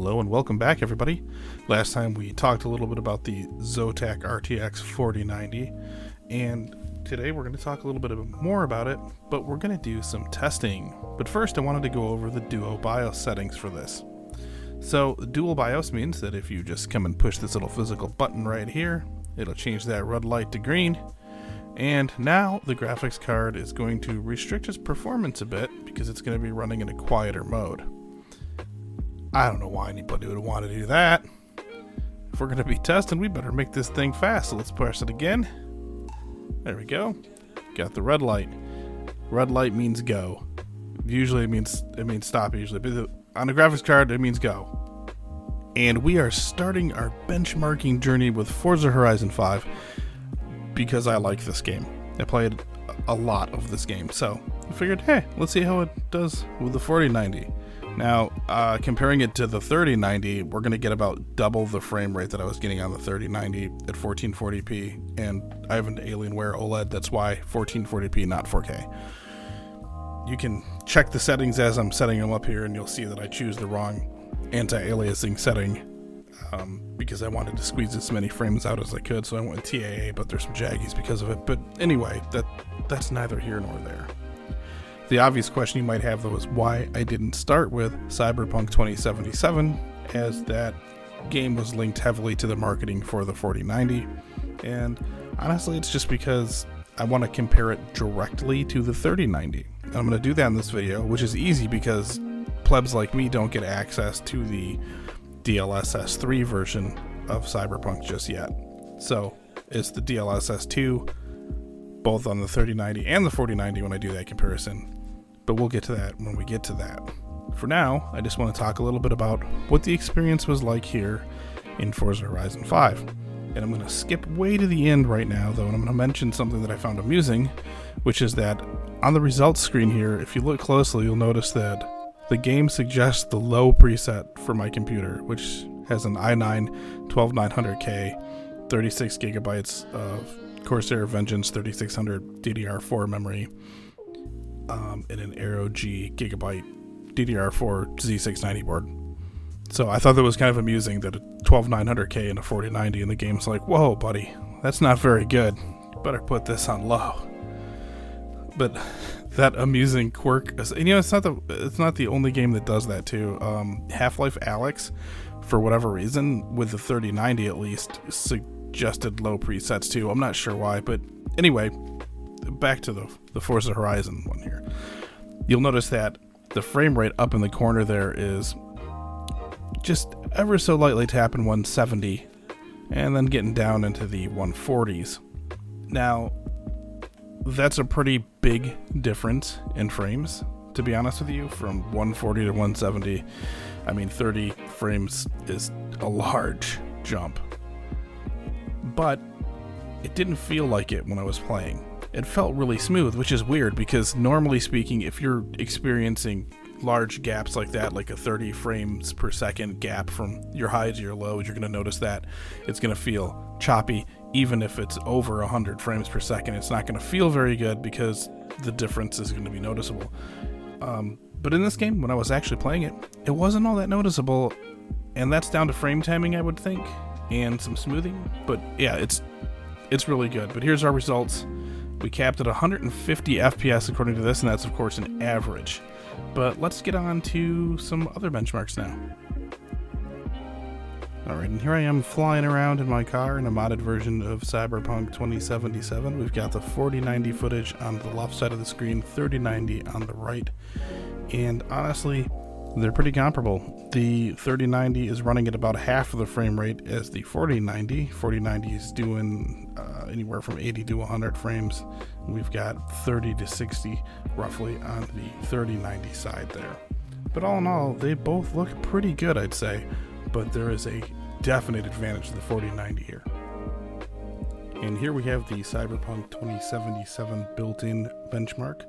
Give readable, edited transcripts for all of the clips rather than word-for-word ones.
Hello and welcome back, everybody. Last time we talked a little bit about the Zotac RTX 4090, and today we're going to talk a little bit more about it, but we're going to do some testing. But first I wanted to go over the dual BIOS settings for this. So dual BIOS means that if you just come and push this little physical button right here, it'll change that red light to green. And now the graphics card is going to restrict its performance a bit because it's going to be running in a quieter mode. I don't know why anybody would want to do that. If we're going to be testing, we better make this thing fast. So let's press it again. There we go. Got the red light. Red light means go. Usually it means stop usually, but on a graphics card it means go. And we are starting our benchmarking journey with Forza Horizon 5 because I like this game. I played a lot of this game, so I figured, hey, let's see how it does with the 4090. Now, comparing it to the 3090, we're going to get about double the frame rate that I was getting on the 3090 at 1440p, and I have an Alienware OLED, that's why 1440p, not 4K. You can check the settings as I'm setting them up here, and you'll see that I choose the wrong anti-aliasing setting because I wanted to squeeze as many frames out as I could, so I went with TAA, but there's some jaggies because of it. But anyway, that's neither here nor there. The obvious question you might have, though, is why I didn't start with Cyberpunk 2077, as that game was linked heavily to the marketing for the 4090, and honestly, it's just because I want to compare it directly to the 3090. And I'm going to do that in this video, which is easy because plebs like me don't get access to the DLSS 3 version of Cyberpunk just yet. So it's the DLSS 2, both on the 3090 and the 4090 when I do that comparison. But we'll get to that when we get to that. For now, I just want to talk a little bit about what the experience was like here in Forza Horizon 5. And I'm going to skip way to the end right now, though, and I'm going to mention something that I found amusing, which is that on the results screen here, if you look closely, you'll notice that the game suggests the low preset for my computer, which has an i9 12900K, 36 gigabytes of Corsair Vengance 3600 DDR4 memory, and an Aero Gigabyte DDR4 Z690 board. So I thought that was kind of amusing that a 12900K and a 4090 in the game's like, whoa, buddy, that's not very good. You better put this on low. But that amusing quirk, and it's not the only game that does that too. Half-Life Alyx, for whatever reason, with the 3090 at least, suggested low presets too. I'm not sure why, but anyway, back to the Forza Horizon one here. You'll notice that the frame rate up in the corner there is just ever so lightly tapping 170 and then getting down into the 140s. Now, that's a pretty big difference in frames, to be honest with you, from 140 to 170. I mean, 30 frames is a large jump. But it didn't feel like it when I was playing. It felt really smooth, which is weird because normally speaking, if you're experiencing large gaps like that, like a 30 frames per second gap from your high to your low, you're going to notice that it's going to feel choppy. Even if it's over 100 frames per second, it's not going to feel very good because the difference is going to be noticeable. But in this game, when I was actually playing it, it wasn't all that noticeable, and that's down to frame timing, I would think, and some smoothing. But yeah, it's really good. But here's our results. We capped at 150 FPS according to this, and that's of course an average. But let's get on to some other benchmarks now. Alright, and here I am flying around in my car in a modded version of Cyberpunk 2077. We've got the 4090 footage on the left side of the screen, 3090 on the right. And honestly, they're pretty comparable. The 3090 is running at about half of the frame rate as the 4090. 4090 is doing anywhere from 80 to 100 frames. We've got 30 to 60 roughly on the 3090 side there. But all in all, they both look pretty good, I'd say. But there is a definite advantage to the 4090 here. And here we have the Cyberpunk 2077 built-in benchmark.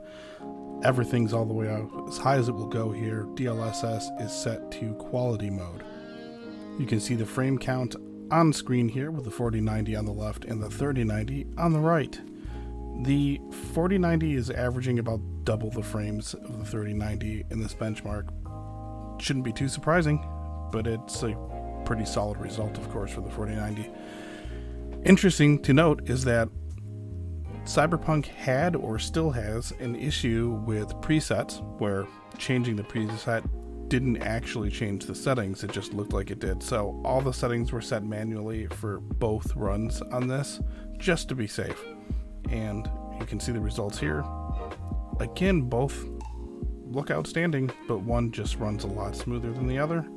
Everything's all the way out as high as it will go here. DLSS is set to quality mode. You can see the frame count on screen here with the 4090 on the left and the 3090 on the right. The 4090 is averaging about double the frames of the 3090 in this benchmark. Shouldn't be too surprising, but it's a pretty solid result, of course, for the 4090. Interesting to note is that Cyberpunk had or still has an issue with presets where changing the preset didn't actually change the settings, it just looked like it did. So all the settings were set manually for both runs on this, just to be safe. And you can see the results here. Again, both look outstanding, but one just runs a lot smoother than the other.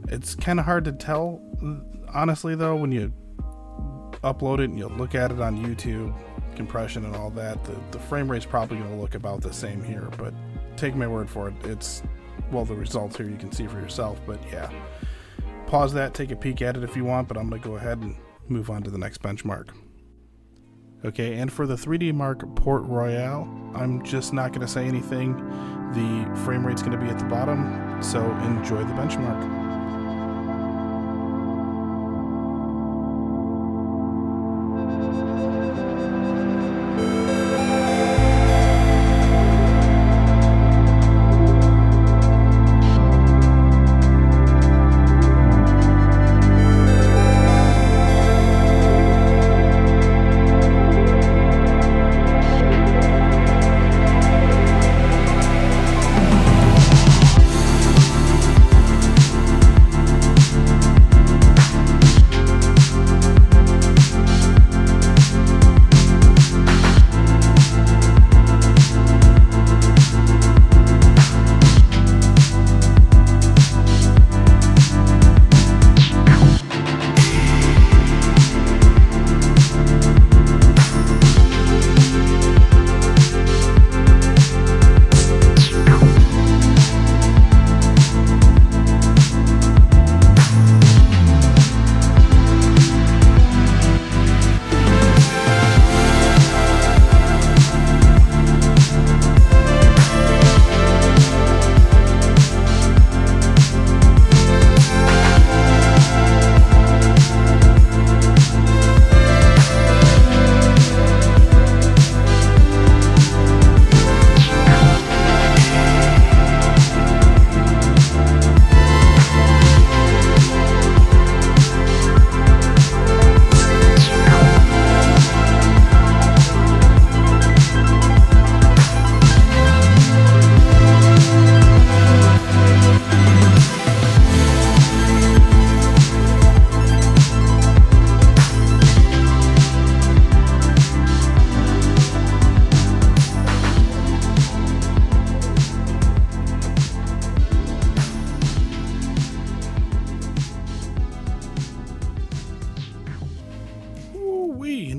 It's kind of hard to tell, honestly, though, when you upload it and you look at it on YouTube, compression and all that, the frame rate's probably going to look about the same here, but take my word for it. It's, well, the results here you can see for yourself, but yeah. Pause that, take a peek at it if you want, but I'm going to go ahead and move on to the next benchmark. Okay, and for the 3D Mark Port Royale, I'm just not going to say anything. The frame rate's going to be at the bottom, so enjoy the benchmark.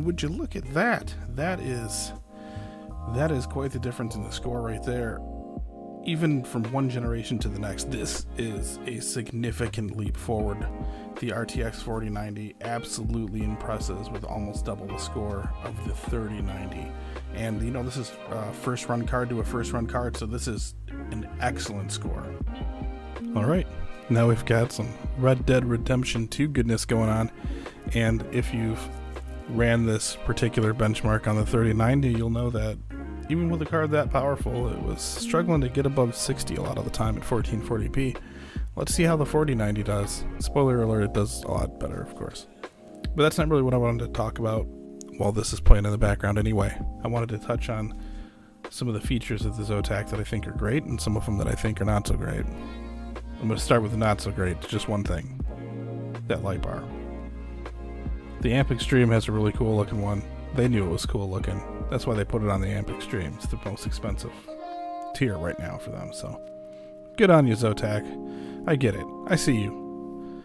Would you look at that? That is quite the difference in the score right there. Even from one generation to the next, this is a significant leap forward. The RTX 4090 absolutely impresses with almost double the score of the 3090. And you know, this is a first run card to a first run card, so this is an excellent score. All right, now we've got some Red Dead Redemption 2 goodness going on. And if you've ran this particular benchmark on the 3090, you'll know that even with a card that powerful, it was struggling to get above 60 a lot of the time at 1440p. Let's see how the 4090 does. Spoiler alert, it does a lot better, of course. But that's not really what I wanted to talk about while this is playing in the background anyway. I wanted to touch on some of the features of the Zotac that I think are great, and some of them that I think are not so great. I'm going to start with the not so great. It's just one thing. That light bar. The Amp Extreme has a really cool looking one. They knew it was cool looking. That's why they put it on the Amp Extreme. It's the most expensive tier right now for them. So good on you, Zotac. I get it. I see you.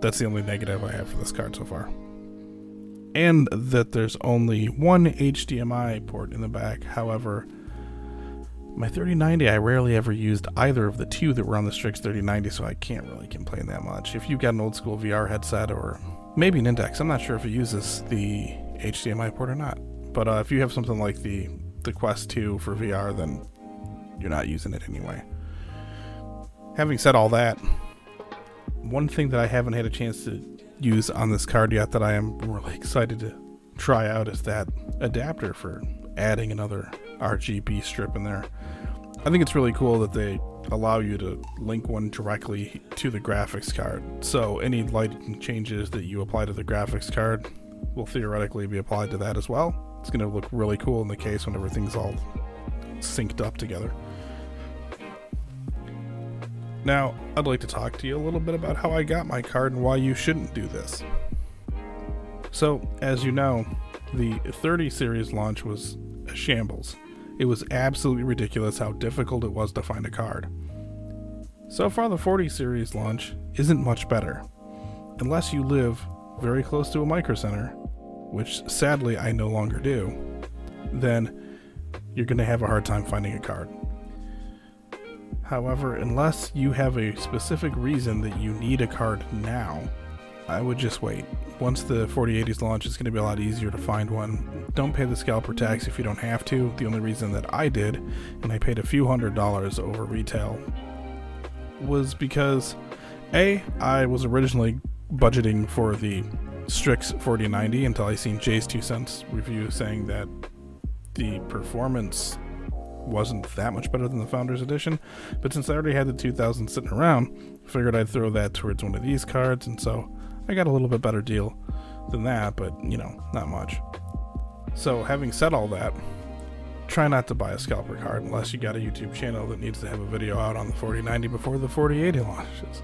That's the only negative I have for this card so far. And that there's only one HDMI port in the back. However, my 3090, I rarely ever used either of the two that were on the Strix 3090, so I can't really complain that much. If you've got an old school VR headset or maybe an Index, I'm not sure if it uses the HDMI port or not. But if you have something like the Quest 2 for VR, then you're not using it anyway. Having said all that, one thing that I haven't had a chance to use on this card yet that I am really excited to try out is that adapter for adding another RGB strip in there. I think it's really cool that they allow you to link one directly to the graphics card. So any lighting changes that you apply to the graphics card will theoretically be applied to that as well. It's going to look really cool in the case when everything's all synced up together. Now, I'd like to talk to you a little bit about how I got my card and why you shouldn't do this. So, as you know, the 30 series launch was a shambles. It was absolutely ridiculous how difficult it was to find a card. So far, the 40 series launch isn't much better. Unless you live very close to a micro center, which sadly I no longer do, then you're going to have a hard time finding a card. However, unless you have a specific reason that you need a card now, I would just wait. Once the 4080s launch, it's going to be a lot easier to find one. Don't pay the scalper tax if you don't have to. The only reason that I did, and I paid a few $100s over retail, was because I was originally budgeting for the Strix 4090 until I seen Jay's 2 cents review saying that the performance wasn't that much better than the Founders Edition, but since I already had the 2000 sitting around, I figured I'd throw that towards one of these cards, and so I got a little bit better deal than that, but you know, not much. So having said all that, try not to buy a scalper card unless you got a YouTube channel that needs to have a video out on the 4090 before the 4080 launches.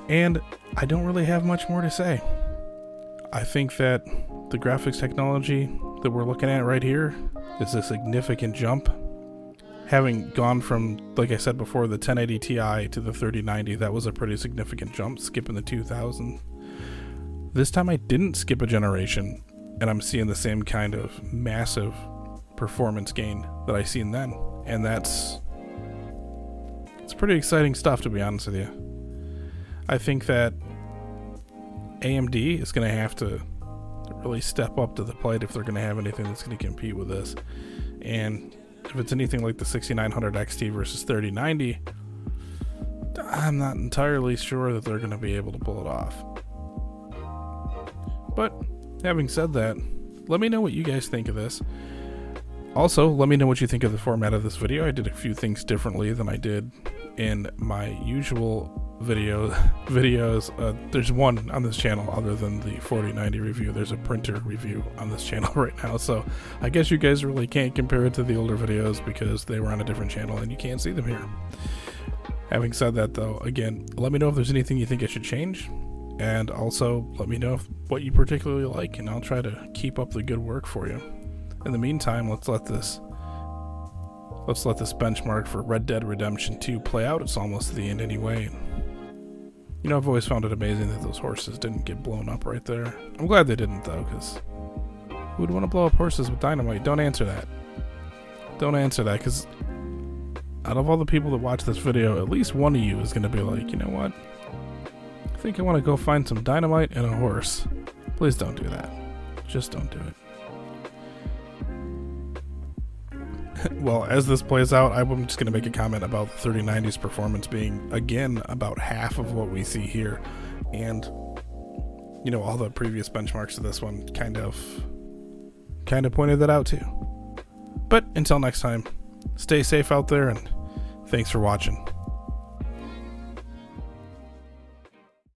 And I don't really have much more to say. I think that the graphics technology that we're looking at right here is a significant jump. Having gone from, like I said before, the 1080 Ti to the 3090, that was a pretty significant jump, skipping the 2000. This time I didn't skip a generation, and I'm seeing the same kind of massive performance gain that I seen then. And it's pretty exciting stuff, to be honest with you. I think that AMD is going to have to really step up to the plate if they're going to have anything that's going to compete with this. And if it's anything like the 6900 XT versus 3090, I'm not entirely sure that they're going to be able to pull it off. But having said that, let me know what you guys think of this. Also, let me know what you think of the format of this video. I did a few things differently than I did in my usual videos. There's one on this channel other than the 4090 review. There's a printer review on this channel right now, so I guess you guys really can't compare it to the older videos because they were on a different channel and you can't see them here. Having said that though, again, let me know if there's anything you think I should change, and also let me know what you particularly like, and I'll try to keep up the good work for you. In the meantime, let's let this benchmark for Red Dead Redemption 2 play out. It's almost the end anyway. You know, I've always found it amazing that those horses didn't get blown up right there. I'm glad they didn't, though, because who would want to blow up horses with dynamite? Don't answer that. Don't answer that, because out of all the people that watch this video, at least one of you is going to be like, you know what? I think I want to go find some dynamite and a horse. Please don't do that. Just don't do it. Well, as this plays out, I'm just going to make a comment about the 3090's performance being, again, about half of what we see here. And, you know, all the previous benchmarks of this one kind of pointed that out too. But until next time, stay safe out there, and thanks for watching.